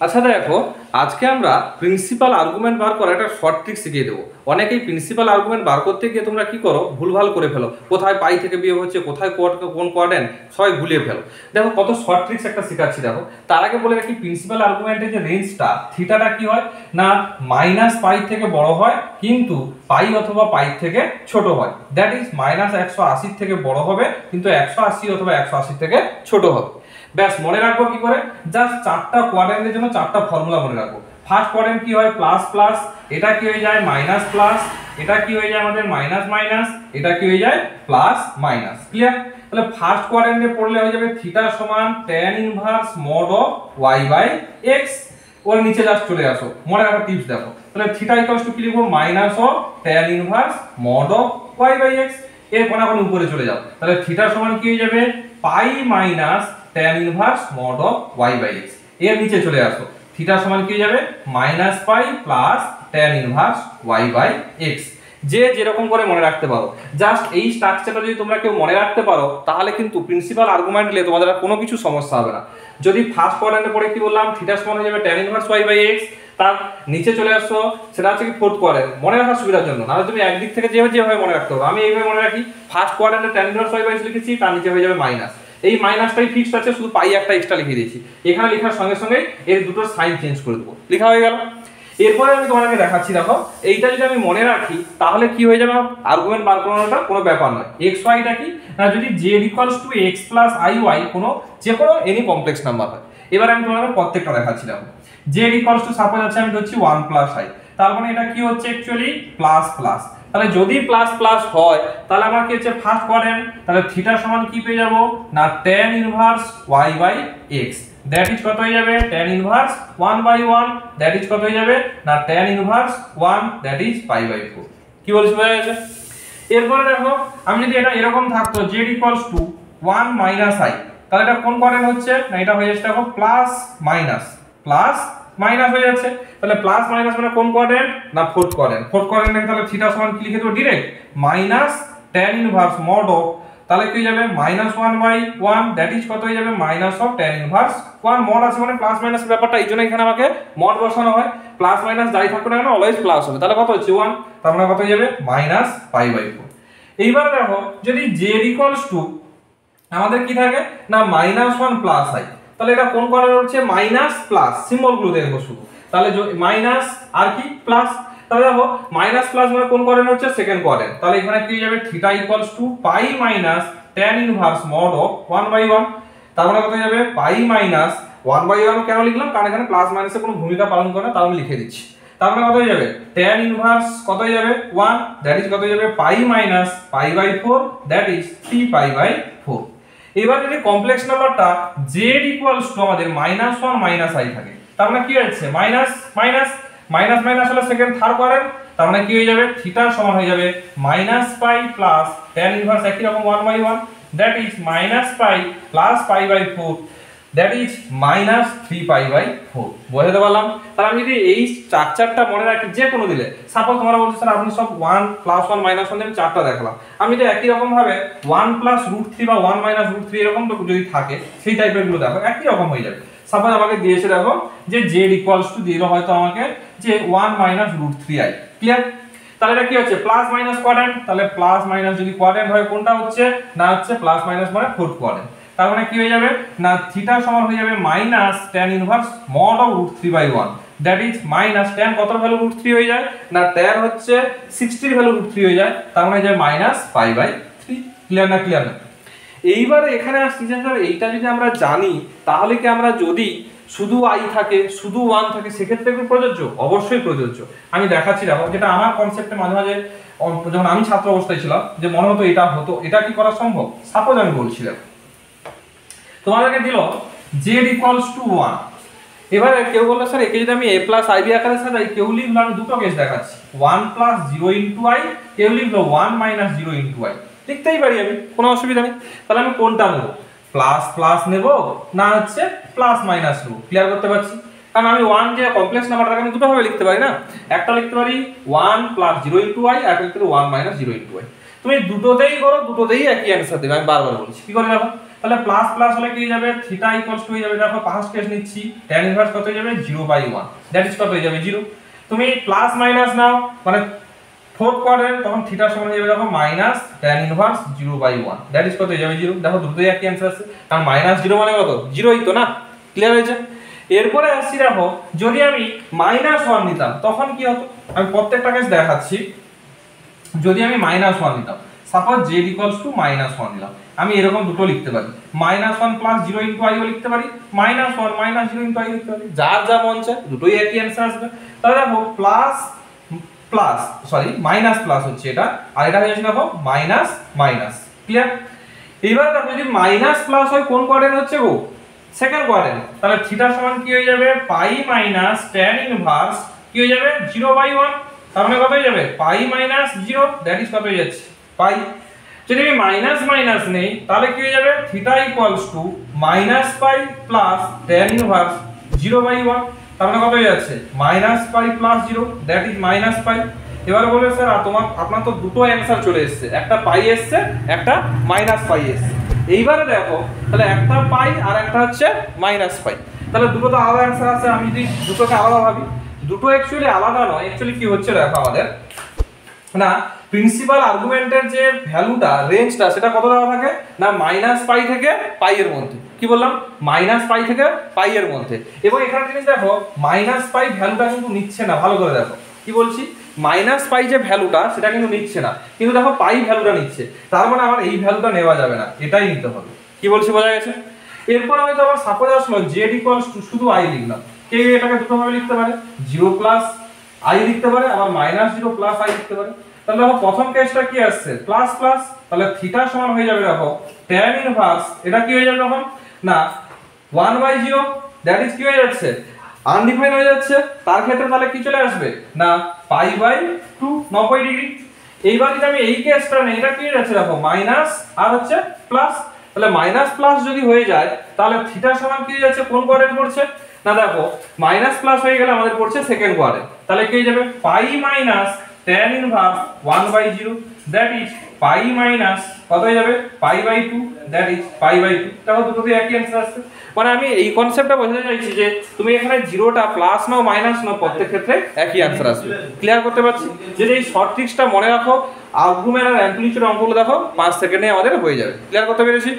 আচ্ছা দেখো, আজকে আমরা প্রিন্সিপাল আর্গুমেন্ট বার করার একটা শর্ট ট্রিক শিখিয়ে দেবো। অনেকেই প্রিন্সিপাল আর্গুমেন্ট বার করতে গিয়ে তোমরা কি করো, ভুলভাল করে ফেলো, কোথায় পাই থেকে বিয়োগ হচ্ছে, কোথায় কোন কোয়াড্রেন্ট, সবাই ভুলিয়ে ফেলো। দেখো কত শর্ট ট্রিক্স একটা শেখাচ্ছি। দেখো তার আগে বলে রাখি, প্রিন্সিপাল আর্গুমেন্টের যে রেঞ্জটা থিটাটা কি হয় না, মাইনাস পাই থেকে বড় হয় কিন্তু পাই অথবা পাই থেকে ছোট হয়। দ্যাট ইজ মাইনাস 180 থেকে বড় হবে কিন্তু 180 অথবা 180 থেকে ছোট হবে। ব্যাস, মনে রাখবো কি করে, জাস্ট চারটা কোয়াড্রেন্টের জন্য চারটা ফর্মুলা মনে রাখবো। ফার্স্ট কোয়াড্রেন্ট কি হয়, প্লাস প্লাস, এটা কি হয়ে যায় মাইনাস প্লাস, এটা কি হয়ে যায় আমাদের মাইনাস মাইনাস, এটা কি হয়ে যায় প্লাস মাইনাস। ক্লিয়ার? তাহলে ফার্স্ট কোয়াড্রেন্টে পড়লে হয়ে যাবে থিটা সমান tan inverse mod of y by x। ওর নিচে জাস্ট চলে আসো, মনে রাখার টিপস দেখো। তাহলে থিটা ইকুয়ালস টু কি লিখবো, minus of tan inverse mod of y by x। এর কোনাকুনি উপরে চলে যাও, তাহলে থিটা সমান কি হয়ে যাবে, pi minus tan inverse mod of y by x। এর নিচে চলে আসো, থিটা সমান কি হয়ে যাবে, minus pi plus tan inverse y by x। যে যেরকম করে মনে রাখতে পারো, জাস্ট এই স্ট্রাকচারটা যদি তোমরা কেউ মনে রাখতে পারো, তাহলে কিন্তু প্রিন্সিপাল আর্গুমেন্ট নিয়ে তোমাদের আর কোনো কিছু সমস্যা হবে না। যদি ফার্স্ট কোয়াড্রেন্টে পড়ে কি বললাম, থিটা সমান হয়ে যাবে tan inverse y by x, তার নিচে চলে আসছো, সেটা হচ্ছে কি ফোর্থ কোয়াড্রেন্ট, মনে রাখার সুবিধার জন্য। নাহলে তুমি একদিক থেকে যেভাবে মনে রাখতে হবে, আমি এইভাবে মনে রাখি, ফার্স্ট কোয়াড্রেন্টে tan inverse y by x লিখেছি, তার নিচে হয়ে যাবে মাইনাস, এই মাইনাসটাই ফিক্সড আছে, শুধু পাই একটা এক্সট্রা লিখে দিয়েছি। এখানে লেখার সঙ্গে সঙ্গে এর দুটো সাইন চেঞ্জ করে দেবো, লেখা হয়ে গেল। এরপরে আমি তোমাদেরকে দেখাচ্ছি। দেখো এইটা যদি আমি মনে রাখি, তাহলে কি হয়ে যাবে, আর্গুমেন্ট বার করানোটা কোনো ব্যাপার নয়। এক্স ওয়াইটা কি না, যদি z equals to x plus i y কোনো যে কোনো এনি কমপ্লেক্স নাম্বার হয়। এবার আমি তোমাদের প্রত্যেকটা দেখাচ্ছিলাম। জেড ইকুয়ালস টু সাপোজ আছে, আমি ধরছি 1 প্লাস আই, তার মানে এটা কি হচ্ছে অ্যাকচুয়ালি প্লাস প্লাস। তাহলে যদি প্লাস প্লাস হয়, তাহলে আমার কি হচ্ছে ফার্স্ট কোয়াড্রেন্ট, তাহলে থিটা সমান কি পেয়ে যাব না, tan inverse y by x। That is কত হয়ে যাবে, tan inverse 1 by 1, that is কত হয়ে যাবে না, tan inverse 1, that is pi by 4। কি বলছি, বোঝা গেছে? এরপরে দেখো, আমি যদি এটা এরকম থাকতো z equals to 1 minus i, তাহলে এটা কোন কোয়াড্রেন্ট হচ্ছে না, এটা হয়ে যাচ্ছে দেখো প্লাস মাইনাস, প্লাস মাইনাস হয়ে যাচ্ছে। তাহলে প্লাস মাইনাস মানে কোন কোয়াড্রেন্ট না, ফোর্থ কোয়াড্রেন্ট। ফোর্থ কোয়াড্রেন্টে তাহলে থিটা সমান কি লিখে দেবো direct, minus tan inverse mod of, তাহলে কি হয়ে যাবে মাইনাস 1 বাই 1, দ্যাট ইজ কত হয়ে যাবে minus of tan inverse 1। Mod আছে মানে প্লাস মাইনাস ব্যাপারটা, এই জন্য এখানে আমাকে মড বসানো হয়। প্লাস মাইনাস যাই থাকবে না কেন অলওয়েজ প্লাস হবে, তাহলে কত হচ্ছে 1, তার মানে কত হয়ে যাবে মাইনাস পাই বাই 4। এইবার দেখো, যদি z ইকুয়ালস টু আমাদের কি থাকে না, মাইনাস 1 প্লাস i, তাহলে এটা কোন কোয়াড্রেন্ট হচ্ছে, মাইনাস প্লাস, সিম্বলগুলো দেখবো শুধু। তাহলে মাইনাস আর কি প্লাস, তাহলে দেখো মাইনাস প্লাস মানে কোন কোয়াড্রেন্ট হচ্ছে, সেকেন্ড কোয়াড্রেন্ট। তাহলে এখানে কি হয়ে যাবে, theta equals to pi minus tan inverse mod of 1 by 1। তার মানে কত হয়ে যাবে, পাই মাইনাস 1 বাই 1। কেন লিখলাম, কারণ এখানে প্লাস মাইনাসের কোনো ভূমিকা পালন করে না, তাও আমি লিখে দিচ্ছি। তার মানে কত হয়ে যাবে, tan ইনভার্স কত হয়ে যাবে 1, দ্যাট ইজ কত হয়ে যাবে pi minus pi by 4, that is 3 pi by 4। এবার যদি কমপ্লেক্স নাম্বারটা z ইকুয়ালস টু আমাদের -1 মাইনাস i থাকে, তার মানে কি হচ্ছে মাইনাস মাইনাস মাইনাস মাইনাস হলো সেকেন্ড থার্ড কোয়াড্রেন্ট, তার মানে কি হয়ে যাবে থিটা সমান হয়ে যাবে minus pi plus tan inverse একই রকম 1 by 1, that is minus pi plus pi by 4, that is minus 3 pi by 4। বুঝতে পারলাম? তাহলে আমি যদি এই স্ট্রাকচারটা মনে রাখি যে কোনো দিলে, সাপোজ তোমরা বলছো স্যার আপনি সব 1 প্লাস 1 মাইনাস 1 আমি চারটা দেখালাম, আমি তো একই রকম ভাবে 1 প্লাস √3 বা 1 মাইনাস √3 এরকম তো যদি থাকে, সেই টাইপের গুলো দেখো একই রকম হয়ে যাবে। সাপোজ আমাকে দিয়েছে দেখো যে z ইকুয়ালস টু দিল হয়তো আমাকে যে 1 মাইনাস √3i। ক্লিয়ার? তাহলে এটা কি হচ্ছে প্লাস মাইনাস কোয়াড্রেন্ট, তাহলে প্লাস মাইনাস যদি কোয়াড্রেন্ট হয় কোনটা হচ্ছে না, হচ্ছে প্লাস মাইনাস মানে ফোর্থ কোয়াড্রেন্ট। তার মানে কি হয়ে যাবে না, থিটা সমান হয়ে যাবে minus tan inverse mod of √3 by 1, that is minus tan কত ভ্যালু √3 হয়ে যায় না, tan হচ্ছে 60 এর ভ্যালু √3 হয়ে যায়, তার মানে যায় মাইনাস পাই বাই 3। ক্লিয়ার না? ক্লিয়ার না? এইবার এখানে আসছি যে স্যার এইটা যদি আমরা জানি, তাহলে কি আমরা যদি শুধু i থাকে শুধু 1 থাকে সেক্ষেত্রে কি প্রযোজ্য? অবশ্যই প্রযোজ্য। আমি দেখাচ্ছি দেখো, যেটা আমার কনসেপ্টে মাঝে মাঝে যখন আমি ছাত্র অবস্থায় ছিলাম যে মনে হতো এটা হতো, এটা কি করা সম্ভব? সাপোজ আমি বলছি দেখো, তোমাদেরকে দিল z ইকুয়ালস টু 1। এবারে কেউ বললো স্যার একে যদি আমি a প্লাস ib আকারে সাজাই, কেউ লিখলো, আমি দুটো কেস দেখাচ্ছি, 1 প্লাস 0 ইনটু i, কেউ লিখলো 1 মাইনাস 0 ইনটু i। লিখতেই পারি আমি, কোনো অসুবিধা নেই। তাহলে আমি কোনটা নেব, প্লাস প্লাস নেব না হচ্ছে প্লাস মাইনাস নেব? ক্লিয়ার করতে পারছি? কারণ আমি 1 যে কমপ্লেক্স নাম্বারটাকে আমি দুটো ভাবে লিখতে পারি না, একটা লিখতে পারি 1 প্লাস 0 ইনটু i, একটা লিখতে পারি 1 মাইনাস 0 ইনটু i। তুমি দুটোতেই করো, দুটোতেই একই অ্যান্সার দেবে। আমি বারবার বলছি, কি করে দেখো, তাহলে প্লাস প্লাস হলে কি হয়ে যাবে থিটা ইকুয়ালস টু হয়ে যাবে, দেখো ফার্স্ট কেস নিচ্ছি tan ইনভার্স কত হয়ে যাবে 0/1, দ্যাট ইজ কত হয়ে যাবে 0। তুমি প্লাস মাইনাস নাও মানে ফোর্থ কোয়াড্রেন্ট, তখন থিটা সমান হয়ে যাবে দেখো minus tan inverse 0/1, that is কত হয়ে যাবে 0। দেখো দুটোই একই অ্যানসার আছে, কারণ -0 মানে কত 0ই তো না, ক্লিয়ার হয়েছে। এরপরে আসছি দেখো যদি আমি -1 নিতাম তখন কি হতো, আমি প্রত্যেকটা কেস দেখাচ্ছি। যদি আমি -1 নিতাম, সাপোজ z -1 নিলাম, আমি এরকম দুটো লিখতে পারি, -1 + 0 * i ও লিখতে পারি, -1 - 0 * i লিখতে পারি, যার যা মন চায় দুটোই একই অ্যানসার আসবে। তাহলে দেখো মাইনাস প্লাস হচ্ছে এটা, আর এটা হয়ে যাচ্ছে দেখো মাইনাস মাইনাস, ক্লিয়ার। এবার দেখো যদি মাইনাস প্লাস হয় কোন কোয়াড্রেন্ট হচ্ছে গো, সেকেন্ড কোয়াড্রেন্ট, তাহলে থিটা সমান কি হয়ে যাবে পাই মাইনাস tan ইনভার্স কি হয়ে যাবে 0/1, তার মানে কত হয়ে যাবে পাই মাইনাস 0, দ্যাট ইজ কত হয়ে যাচ্ছে পাই। যদি আমি মাইনাস মাইনাস নেই তাহলে কি হয়ে যাবে theta equals two minus pi plus tan inverse 0/1, তার মানে কত হয়ে যাচ্ছে minus pi plus 0, that is minus পাই। এবার বলবে স্যার আপনার তো দুটো অ্যানসার চলে এসেছে, একটা পাই এসেছে একটা মাইনাস পাই এসেছে। এইবারে দেখো তাহলে একটা পাই আর একটা হচ্ছে মাইনাস পাই, তাহলে দুটো তো আলাদা অ্যানসার আছে। আমি যদি দুটোকে আলাদা ভাবি, দুটো অ্যাকচুয়ালি আলাদা নয়, অ্যাকচুয়ালি কি হচ্ছে দেখো আমাদের না প্রিন্সিপাল আর্গুমেন্টের যে ভ্যালুটা রেঞ্জটা সেটা কত দেওয়া থাকে না -পাই থেকে পাই এর মধ্যে। কি বললাম -পাই থেকে পাই এর মধ্যে। এবং এখানে জিনিস দেখো পাই ভ্যালুটা কিন্তু নিচ্ছে না, ভালো করে দেখো কি বলছি, পাই যে ভ্যালুটা সেটা কিন্তু নিচ্ছে না, কিন্তু দেখো পাই ভ্যালুটা নিচ্ছে, তার মানে আমার এই ভ্যালুটা নেওয়া যাবে না, এটাই নিতে হবে। কি বলছি বোঝা গেছে। এরপর হয়তো আবার সাপোজ আসলো z = শুধু i লিখলাম, কেউ এটাকে দুটো ভাবে লিখতে পারে, 0 + i লিখতে পারে, আবার -0 + i লিখতে পারে। তাহলে দেখো প্রথম কেসটা কি আসছে প্লাস প্লাস, তাহলে থিটা সমান হয়ে যাবে দেখো tan ইনভার্স, এটা কি হয়ে যাবে তখন না 1/0, দ্যাট ইজ কি হয়ে যাচ্ছে আনডিফাইন্ড হয়ে যাচ্ছে, তার ক্ষেত্রে তাহলে কি চলে আসবে না π/2 90 ডিগ্রি। এইবার যদি আমি এই কেসটা নেই, এটা কি হয়ে যাচ্ছে দেখো মাইনাস আর হচ্ছে প্লাস, তাহলে মাইনাস প্লাস যদি হয়ে যায় তাহলে থিটা সমান কি হয়ে যাচ্ছে কোন কোয়াড্রেন্ট পড়ছে না দেখো মাইনাস প্লাস হয়ে গেলে আমাদের পড়ছে সেকেন্ড কোয়াড্রেন্ট, তাহলে কি হয়ে যাবে pi minus tan inverse 1/0, that is pi minus কত হয়ে যাবে π/2, দ্যাট ইজ π/2। তাহলে দুটোতে একই অ্যানসার আসছে। মানে আমি এই কনসেপ্টটা বোঝাতে চাইছি যে তুমি এখানে জিরোটা প্লাস নাও মাইনাস নাও প্রত্যেক ক্ষেত্রে একই অ্যানসার আসবে। ক্লিয়ার করতে পারছি যে এই শর্ট ট্রিক্সটা মনে রাখো, আর্গুমেন্ট আর অ্যামপ্লিটিউড অঙ্কগুলো দেখো 5 সেকেন্ডে আমাদের হয়ে যাবে। ক্লিয়ার করতে পেরেছি।